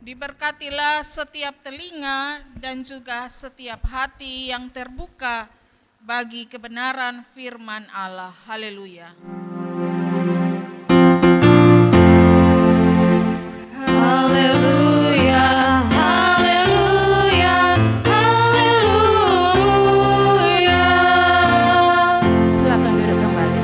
Diberkatilah setiap telinga dan juga setiap hati yang terbuka bagi kebenaran firman Allah. Haleluya. Haleluya, haleluya, haleluya. Silakan duduk kembali.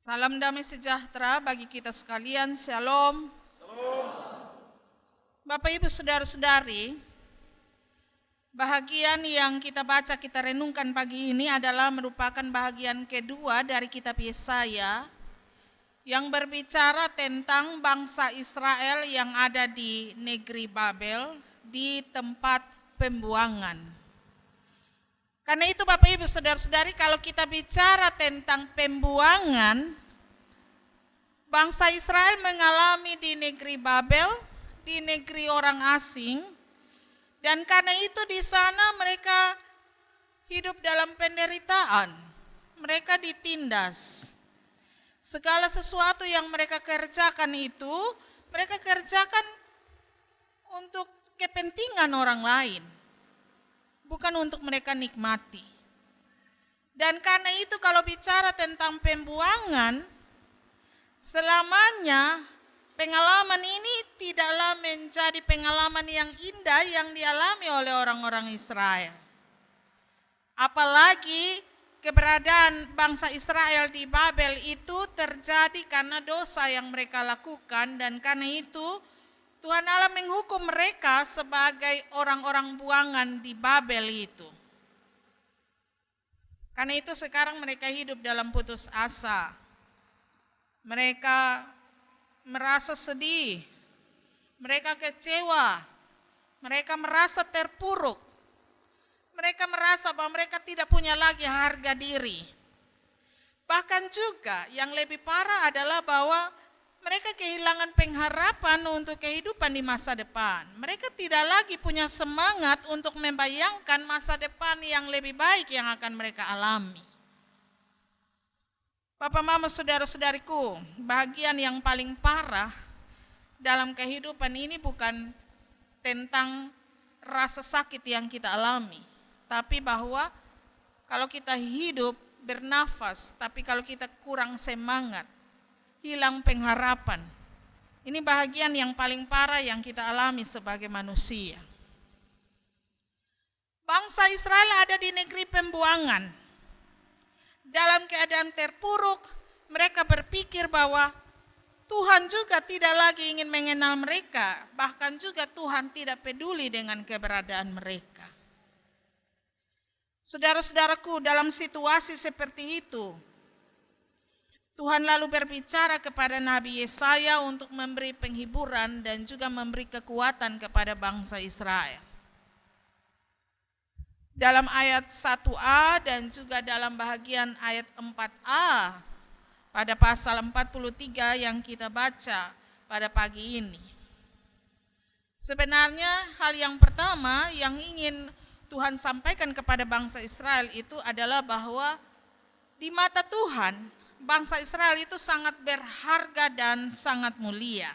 Salam damai sejahtera bagi kita sekalian. Shalom. Bapak Ibu saudara-saudari, bahagian yang kita baca, kita renungkan pagi ini adalah merupakan bahagian kedua dari kitab Yesaya yang berbicara tentang bangsa Israel yang ada di negeri Babel, di tempat pembuangan. Karena itu Bapak Ibu saudara-saudari, kalau kita bicara tentang pembuangan, bangsa Israel mengalami di negeri Babel, di negeri orang asing, dan karena itu di sana mereka hidup dalam penderitaan, mereka ditindas. Segala sesuatu yang mereka kerjakan itu, mereka kerjakan untuk kepentingan orang lain, bukan untuk mereka nikmati. Dan karena itu kalau bicara tentang pembuangan, selamanya pengalaman ini tidaklah menjadi pengalaman yang indah yang dialami oleh orang-orang Israel. Apalagi keberadaan bangsa Israel di Babel itu terjadi karena dosa yang mereka lakukan, dan karena itu Tuhan Allah menghukum mereka sebagai orang-orang buangan di Babel itu. Karena itu sekarang mereka hidup dalam putus asa. Mereka merasa sedih, mereka kecewa, mereka merasa terpuruk. Mereka merasa bahwa mereka tidak punya lagi harga diri. Bahkan juga yang lebih parah adalah bahwa mereka kehilangan pengharapan untuk kehidupan di masa depan. Mereka tidak lagi punya semangat untuk membayangkan masa depan yang lebih baik yang akan mereka alami. Bapak, mama, saudara-saudariku, bagian yang paling parah dalam kehidupan ini bukan tentang rasa sakit yang kita alami, tapi bahwa kalau kita hidup bernafas, tapi kalau kita kurang semangat, hilang pengharapan. Ini bahagian yang paling parah yang kita alami sebagai manusia. Bangsa Israel ada di negeri pembuangan. Dalam keadaan terpuruk, mereka berpikir bahwa Tuhan juga tidak lagi ingin mengenal mereka, bahkan juga Tuhan tidak peduli dengan keberadaan mereka. Saudara-saudaraku, dalam situasi seperti itu, Tuhan lalu berbicara kepada Nabi Yesaya untuk memberi penghiburan dan juga memberi kekuatan kepada bangsa Israel. Dalam ayat 1a dan juga dalam bahagian ayat 4a pada pasal 43 yang kita baca pada pagi ini. Sebenarnya hal yang pertama yang ingin Tuhan sampaikan kepada bangsa Israel itu adalah bahwa di mata Tuhan, bangsa Israel itu sangat berharga dan sangat mulia.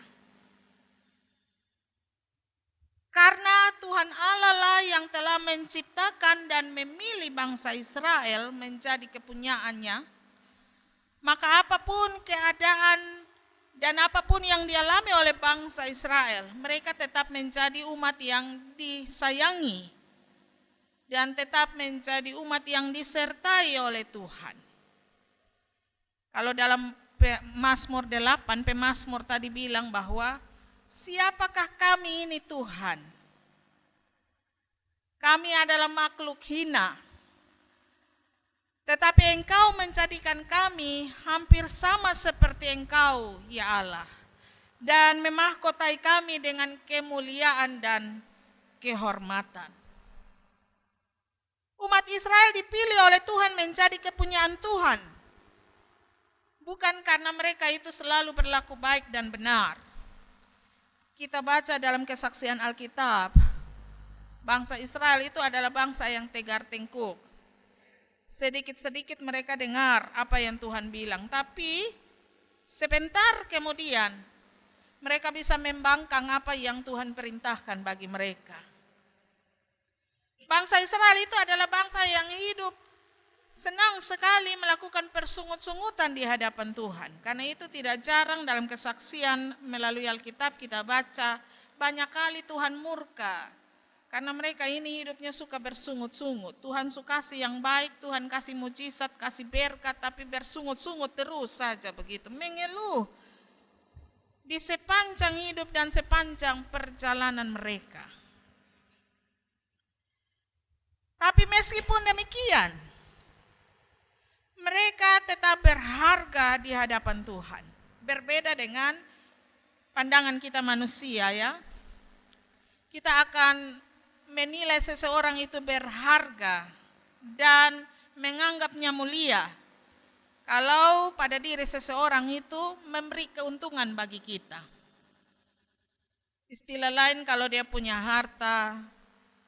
Karena Tuhan Allah lah yang telah menciptakan dan memilih bangsa Israel menjadi kepunyaannya, maka apapun keadaan dan apapun yang dialami oleh bangsa Israel, mereka tetap menjadi umat yang disayangi dan tetap menjadi umat yang disertai oleh Tuhan. Kalau dalam Mazmur 8, pemazmur tadi bilang bahwa siapakah kami ini Tuhan? Kami adalah makhluk hina. Tetapi Engkau menjadikan kami hampir sama seperti Engkau, ya Allah. Dan memahkotai kami dengan kemuliaan dan kehormatan. Umat Israel dipilih oleh Tuhan menjadi kepunyaan Tuhan. Bukan karena mereka itu selalu berlaku baik dan benar. Kita baca dalam kesaksian Alkitab, Bangsa Israel itu adalah bangsa yang tegar tengkuk. Sedikit-sedikit mereka dengar apa yang Tuhan bilang, tapi sebentar kemudian mereka bisa membangkang apa yang Tuhan perintahkan bagi mereka. Bangsa Israel itu adalah bangsa yang hidup senang sekali melakukan persungut-sungutan di hadapan Tuhan. Karena itu tidak jarang dalam kesaksian melalui Alkitab kita baca, banyak kali Tuhan murka. Karena mereka ini hidupnya suka bersungut-sungut. Tuhan suka kasih yang baik, Tuhan kasih mujizat, kasih berkat, tapi bersungut-sungut terus saja begitu. Mengeluh di sepanjang hidup dan sepanjang perjalanan mereka. Tapi meskipun demikian, mereka tetap berharga di hadapan Tuhan. Berbeda dengan pandangan kita manusia ya. Kita akan menilai seseorang itu berharga dan menganggapnya mulia kalau pada diri seseorang itu memberi keuntungan bagi kita. Istilah lain, kalau dia punya harta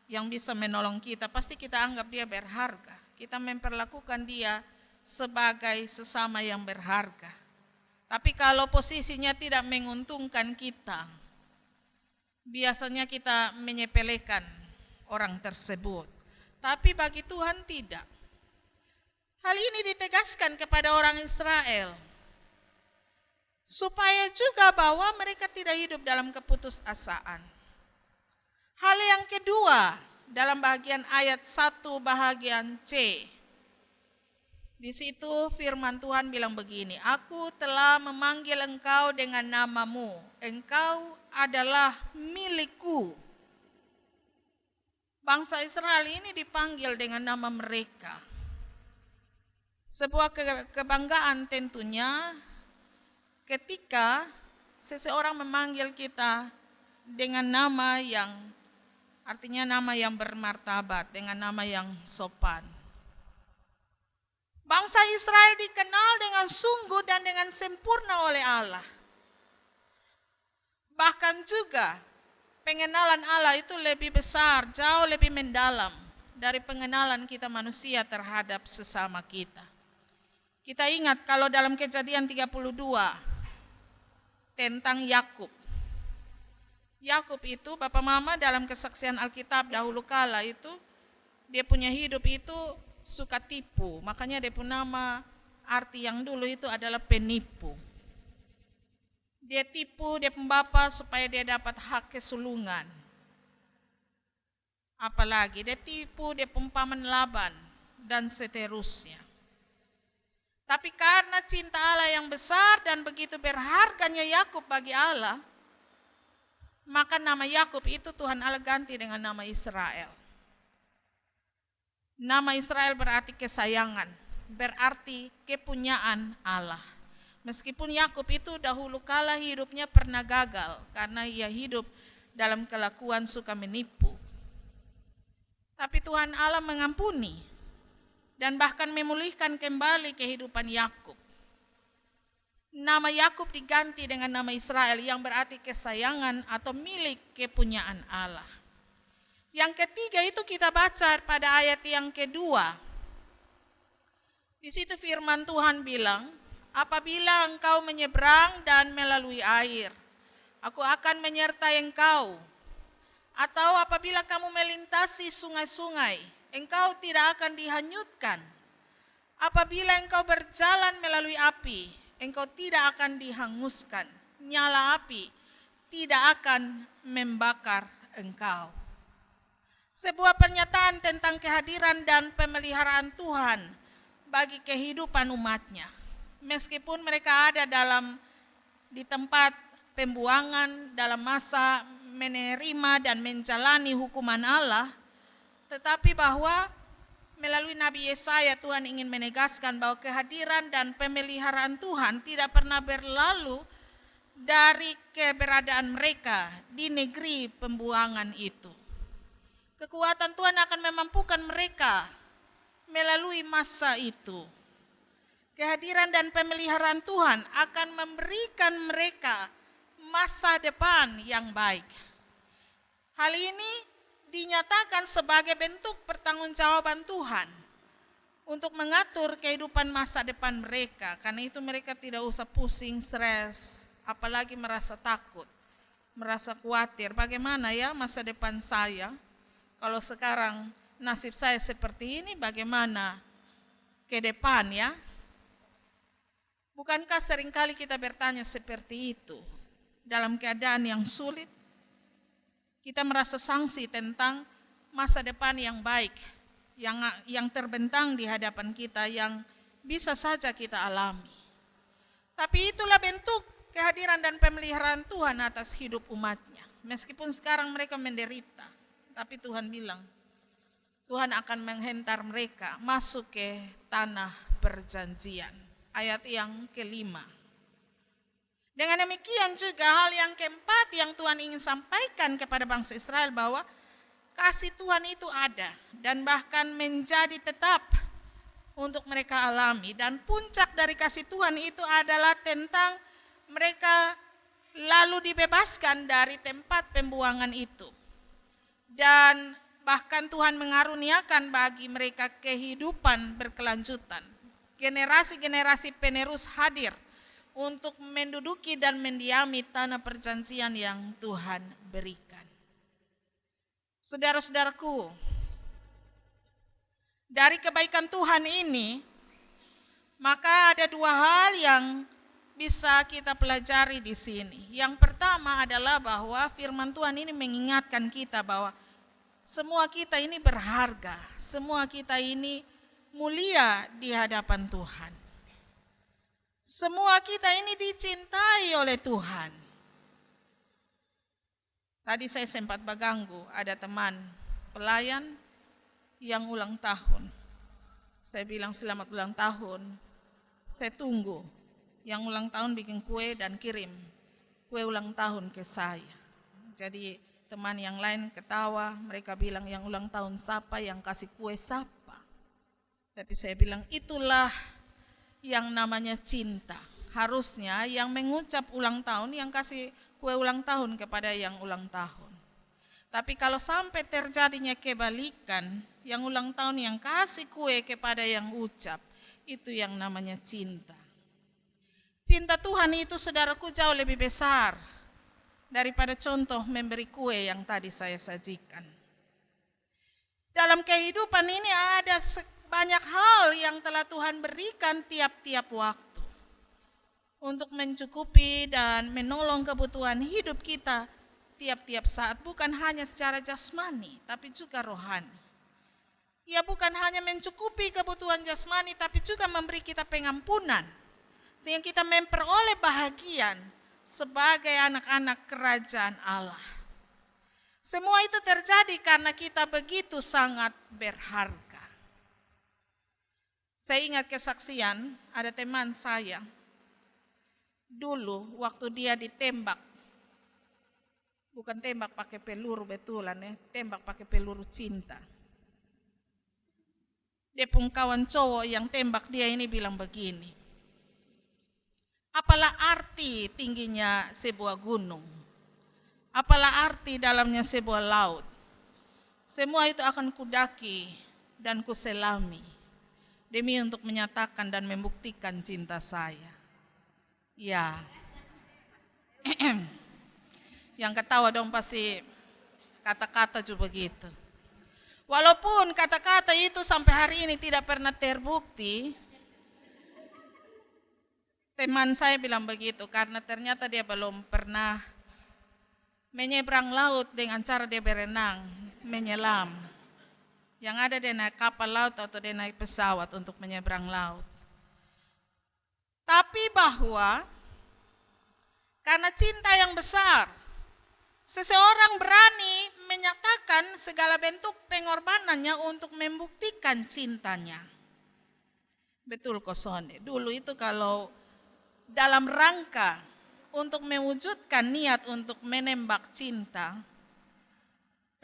yang bisa menolong kita, pasti kita anggap dia berharga. Kita memperlakukan dia sebagai sesama yang berharga. Tapi kalau posisinya tidak menguntungkan kita, biasanya kita menyepelekan orang tersebut. Tapi bagi Tuhan tidak. Hal ini ditegaskan kepada orang Israel, supaya juga bahwa mereka tidak hidup dalam keputusasaan. Hal yang kedua, dalam bagian ayat 1 bagian C. Di situ firman Tuhan bilang begini, "Aku telah memanggil engkau dengan namamu, engkau adalah milikku." Bangsa Israel ini dipanggil dengan nama mereka. Sebuah kebanggaan tentunya ketika seseorang memanggil kita dengan nama yang artinya nama yang bermartabat, dengan nama yang sopan. Bangsa Israel dikenal dengan sungguh dan dengan sempurna oleh Allah. Bahkan juga pengenalan Allah itu lebih besar, jauh lebih mendalam dari pengenalan kita manusia terhadap sesama kita. Kita ingat kalau dalam Kejadian 32 tentang Yakub. Yakub itu Bapak Mama dalam kesaksian Alkitab dahulu kala itu dia punya hidup itu suka tipu. Makanya dia punya nama arti yang dulu itu adalah penipu. Dia tipu dia pembapa supaya dia dapat hak kesulungan. Apalagi dia tipu dia pempaman Laban dan seterusnya. Tapi karena cinta Allah yang besar dan begitu berharganya Yakub bagi Allah, maka nama Yakub itu Tuhan Allah ganti dengan nama Israel. Nama Israel berarti kesayangan, berarti kepunyaan Allah. Meskipun Yakub itu dahulu kala hidupnya pernah gagal karena ia hidup dalam kelakuan suka menipu. Tapi Tuhan Allah mengampuni dan bahkan memulihkan kembali kehidupan Yakub. Nama Yakub diganti dengan nama Israel yang berarti kesayangan atau milik kepunyaan Allah. Yang ketiga itu kita baca pada ayat yang kedua. Di situ firman Tuhan bilang, "Apabila engkau menyeberang dan melalui air, aku akan menyertai engkau. Atau apabila kamu melintasi sungai-sungai, engkau tidak akan dihanyutkan. Apabila engkau berjalan melalui api, engkau tidak akan dihanguskan. Nyala api tidak akan membakar engkau." Sebuah pernyataan tentang kehadiran dan pemeliharaan Tuhan bagi kehidupan umatnya. Meskipun mereka ada di tempat pembuangan dalam masa menerima dan menjalani hukuman Allah, tetapi bahwa melalui Nabi Yesaya Tuhan ingin menegaskan bahwa kehadiran dan pemeliharaan Tuhan tidak pernah berlalu dari keberadaan mereka di negeri pembuangan itu. Kekuatan Tuhan akan memampukan mereka melalui masa itu. Kehadiran dan pemeliharaan Tuhan akan memberikan mereka masa depan yang baik. Hal ini dinyatakan sebagai bentuk pertanggungjawaban Tuhan untuk mengatur kehidupan masa depan mereka. Karena itu mereka tidak usah pusing, stres, apalagi merasa takut, merasa khawatir. Bagaimana ya masa depan saya? Kalau sekarang nasib saya seperti ini, bagaimana ke depan ya? Bukankah seringkali kita bertanya seperti itu? Dalam keadaan yang sulit, kita merasa sangsi tentang masa depan yang baik, yang terbentang di hadapan kita, yang bisa saja kita alami. Tapi itulah bentuk kehadiran dan pemeliharaan Tuhan atas hidup umatnya. Meskipun sekarang mereka menderita, tapi Tuhan bilang, Tuhan akan menghentar mereka masuk ke tanah perjanjian. Ayat yang kelima. Dengan demikian juga hal yang keempat yang Tuhan ingin sampaikan kepada bangsa Israel, bahwa kasih Tuhan itu ada dan bahkan menjadi tetap untuk mereka alami. Dan puncak dari kasih Tuhan itu adalah tentang mereka lalu dibebaskan dari tempat pembuangan itu. Dan bahkan Tuhan mengaruniakan bagi mereka kehidupan berkelanjutan. Generasi-generasi penerus hadir untuk menduduki dan mendiami tanah perjanjian yang Tuhan berikan. Saudara-saudaraku, dari kebaikan Tuhan ini, maka ada dua hal yang bisa kita pelajari di sini. Yang pertama adalah bahwa firman Tuhan ini mengingatkan kita bahwa semua kita ini berharga, semua kita ini mulia di hadapan Tuhan. Semua kita ini dicintai oleh Tuhan. Tadi saya sempat berganggu, ada teman pelayan yang ulang tahun. Saya bilang selamat ulang tahun, saya tunggu. Yang ulang tahun bikin kue dan kirim kue ulang tahun ke saya. Jadi teman yang lain ketawa, mereka bilang yang ulang tahun siapa, yang kasih kue siapa. Tapi saya bilang itulah yang namanya cinta. Harusnya yang mengucap ulang tahun, yang kasih kue ulang tahun kepada yang ulang tahun. Tapi kalau sampai terjadinya kebalikan, yang ulang tahun yang kasih kue kepada yang ucap, itu yang namanya cinta. Cinta Tuhan itu, saudaraku, jauh lebih besar daripada contoh memberi kue yang tadi saya sajikan. Dalam kehidupan ini ada banyak hal yang telah Tuhan berikan tiap-tiap waktu untuk mencukupi dan menolong kebutuhan hidup kita tiap-tiap saat, bukan hanya secara jasmani tapi juga rohani. Ia bukan hanya mencukupi kebutuhan jasmani tapi juga memberi kita pengampunan sehingga kita memperoleh bahagian sebagai anak-anak kerajaan Allah. Semua itu terjadi karena kita begitu sangat berharga. Saya ingat kesaksian, ada teman saya, dulu waktu dia ditembak, bukan tembak pakai peluru betulan ya, tembak pakai peluru cinta. Dia pun kawan cowok yang tembak dia ini bilang begini, apalah arti tingginya sebuah gunung, apalah arti dalamnya sebuah laut, semua itu akan kudaki dan kuselami demi untuk menyatakan dan membuktikan cinta saya. Ya, yang ketawa dong pasti kata-kata juga begitu. Walaupun kata-kata itu sampai hari ini tidak pernah terbukti, teman saya bilang begitu karena ternyata dia belum pernah menyeberang laut dengan cara dia berenang, menyelam. Yang ada dia naik kapal laut atau dia naik pesawat untuk menyeberang laut. Tapi bahwa karena cinta yang besar, seseorang berani menyatakan segala bentuk pengorbanannya untuk membuktikan cintanya. Betul kosone, dulu itu kalau dalam rangka untuk mewujudkan niat untuk menembak cinta,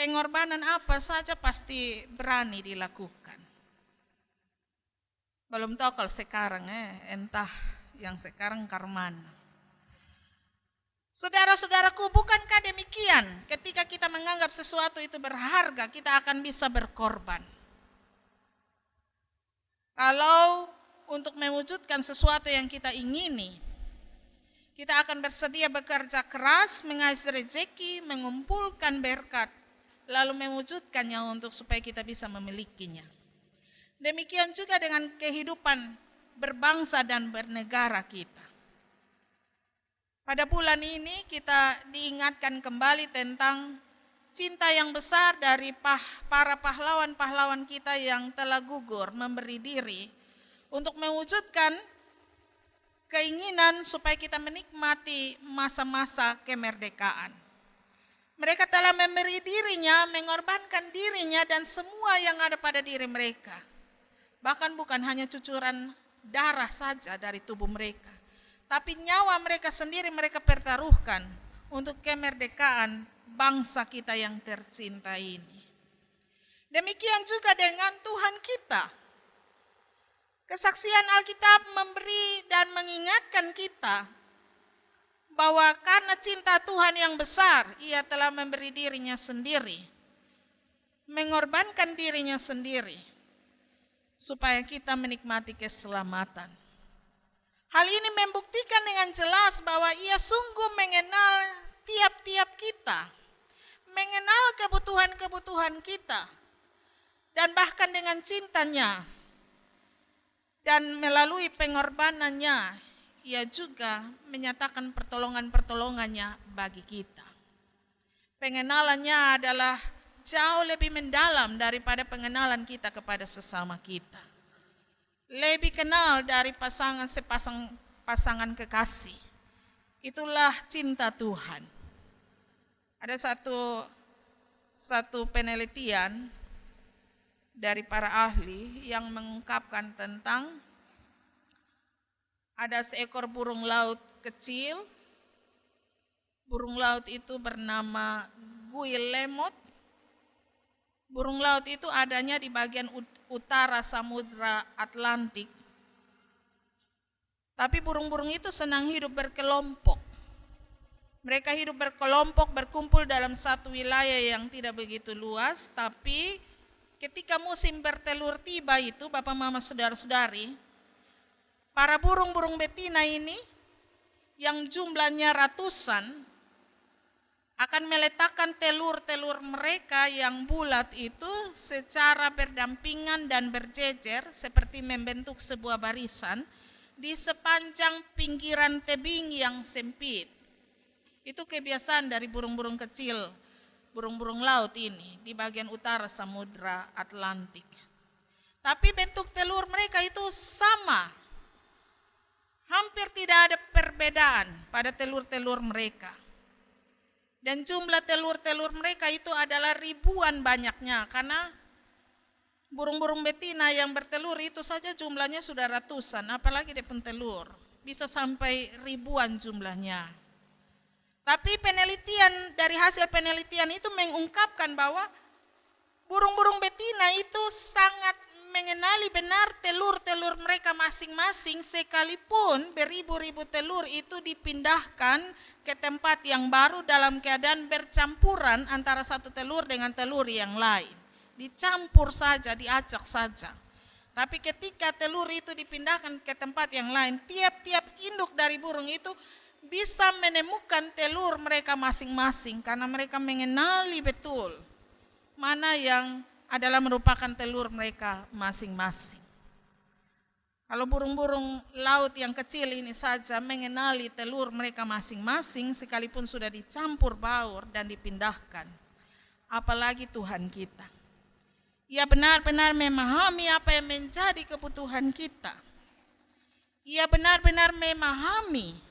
pengorbanan apa saja pasti berani dilakukan. Belum tahu kalau sekarang entah yang sekarang karmana. Saudara-saudaraku, bukankah demikian? Ketika kita menganggap sesuatu itu berharga, kita akan bisa berkorban. Kalau untuk mewujudkan sesuatu yang kita ingini, kita akan bersedia bekerja keras, mengais rezeki, mengumpulkan berkat, lalu mewujudkannya untuk supaya kita bisa memilikinya. Demikian juga dengan kehidupan berbangsa dan bernegara kita. Pada bulan ini kita diingatkan kembali tentang cinta yang besar dari para pahlawan-pahlawan kita yang telah gugur memberi diri untuk mewujudkan keinginan supaya kita menikmati masa-masa kemerdekaan. Mereka telah memberi dirinya, mengorbankan dirinya dan semua yang ada pada diri mereka. Bahkan bukan hanya cucuran darah saja dari tubuh mereka, tapi nyawa mereka sendiri mereka pertaruhkan untuk kemerdekaan bangsa kita yang tercinta ini. Demikian juga dengan Tuhan kita. Kesaksian Alkitab memberi dan mengingatkan kita bahwa karena cinta Tuhan yang besar, Ia telah memberi dirinya sendiri, mengorbankan dirinya sendiri, supaya kita menikmati keselamatan. Hal ini membuktikan dengan jelas bahwa Ia sungguh mengenal tiap-tiap kita, mengenal kebutuhan-kebutuhan kita, dan bahkan dengan cintanya dan melalui pengorbanannya, Ia juga menyatakan pertolongan-pertolongannya bagi kita. Pengenalannya adalah jauh lebih mendalam daripada pengenalan kita kepada sesama kita. Lebih kenal dari pasangan kekasih. Itulah cinta Tuhan. Ada satu penelitian dari para ahli yang mengungkapkan tentang ada seekor burung laut kecil. Burung laut itu bernama guillemot. Burung laut itu adanya di bagian utara Samudra Atlantik. Tapi burung-burung itu senang hidup berkelompok. Mereka hidup berkelompok, berkumpul dalam satu wilayah yang tidak begitu luas, tapi ketika musim bertelur tiba itu, Bapak Mama Saudara-saudari, para burung-burung betina ini yang jumlahnya ratusan akan meletakkan telur-telur mereka yang bulat itu secara berdampingan dan berjejer seperti membentuk sebuah barisan di sepanjang pinggiran tebing yang sempit. Itu kebiasaan dari burung-burung kecil, burung-burung laut ini di bagian utara Samudra Atlantik. Tapi bentuk telur mereka itu sama. Hampir tidak ada perbedaan pada telur-telur mereka. Dan jumlah telur-telur mereka itu adalah ribuan banyaknya, karena burung-burung betina yang bertelur itu saja jumlahnya sudah ratusan, apalagi dia pentelur, bisa sampai ribuan jumlahnya. Tapi dari hasil penelitian itu mengungkapkan bahwa burung-burung betina itu sangat mengenali benar telur-telur mereka masing-masing, sekalipun beribu-ribu telur itu dipindahkan ke tempat yang baru dalam keadaan bercampuran antara satu telur dengan telur yang lain. Dicampur saja, diacak saja. Tapi ketika telur itu dipindahkan ke tempat yang lain, tiap-tiap induk dari burung itu bisa menemukan telur mereka masing-masing karena mereka mengenali betul mana yang adalah merupakan telur mereka masing-masing. Kalau burung-burung laut yang kecil ini saja mengenali telur mereka masing-masing sekalipun sudah dicampur baur dan dipindahkan, apalagi Tuhan kita. Ia benar-benar memahami apa yang menjadi kebutuhan kita. Ia benar-benar memahami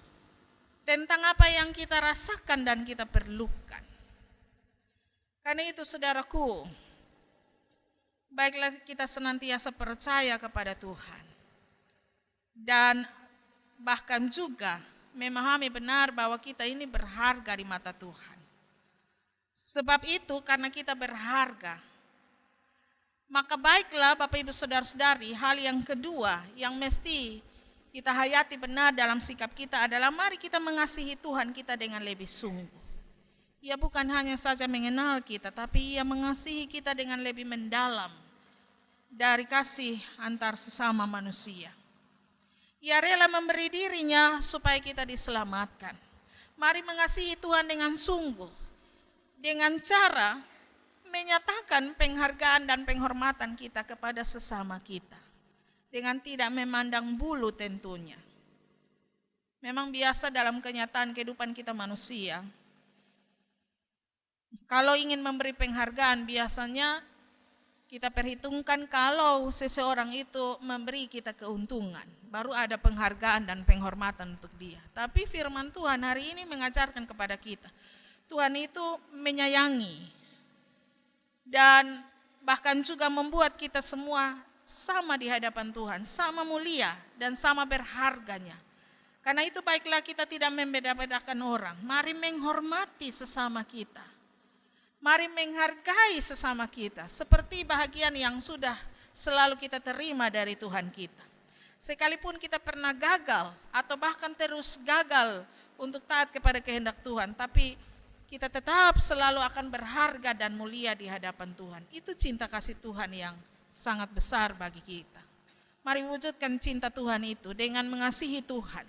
tentang apa yang kita rasakan dan kita perlukan. Karena itu saudaraku, baiklah kita senantiasa percaya kepada Tuhan. Dan bahkan juga memahami benar bahwa kita ini berharga di mata Tuhan. Sebab itu karena kita berharga, maka baiklah Bapak Ibu Saudara-saudari, hal yang kedua yang mesti kita hayati benar dalam sikap kita adalah mari kita mengasihi Tuhan kita dengan lebih sungguh. Ia bukan hanya saja mengenal kita, tapi ia mengasihi kita dengan lebih mendalam dari kasih antar sesama manusia. Ia rela memberi dirinya supaya kita diselamatkan. Mari mengasihi Tuhan dengan sungguh, dengan cara menyatakan penghargaan dan penghormatan kita kepada sesama kita, dengan tidak memandang bulu tentunya. Memang biasa dalam kenyataan kehidupan kita manusia, kalau ingin memberi penghargaan biasanya kita perhitungkan kalau seseorang itu memberi kita keuntungan, baru ada penghargaan dan penghormatan untuk dia. Tapi firman Tuhan hari ini mengajarkan kepada kita, Tuhan itu menyayangi dan bahkan juga membuat kita semua sama di hadapan Tuhan, sama mulia dan sama berharganya. Karena itu baiklah kita tidak membeda-bedakan orang. Mari menghormati sesama kita. Mari menghargai sesama kita. Seperti bahagian yang sudah selalu kita terima dari Tuhan kita. Sekalipun kita pernah gagal atau bahkan terus gagal untuk taat kepada kehendak Tuhan, tapi kita tetap selalu akan berharga dan mulia di hadapan Tuhan. Itu cinta kasih Tuhan yang sangat besar bagi kita. Mari wujudkan cinta Tuhan itu dengan mengasihi Tuhan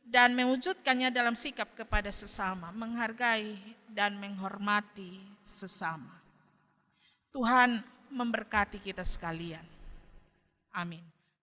dan mewujudkannya dalam sikap kepada sesama, menghargai dan menghormati sesama. Tuhan memberkati kita sekalian. Amin.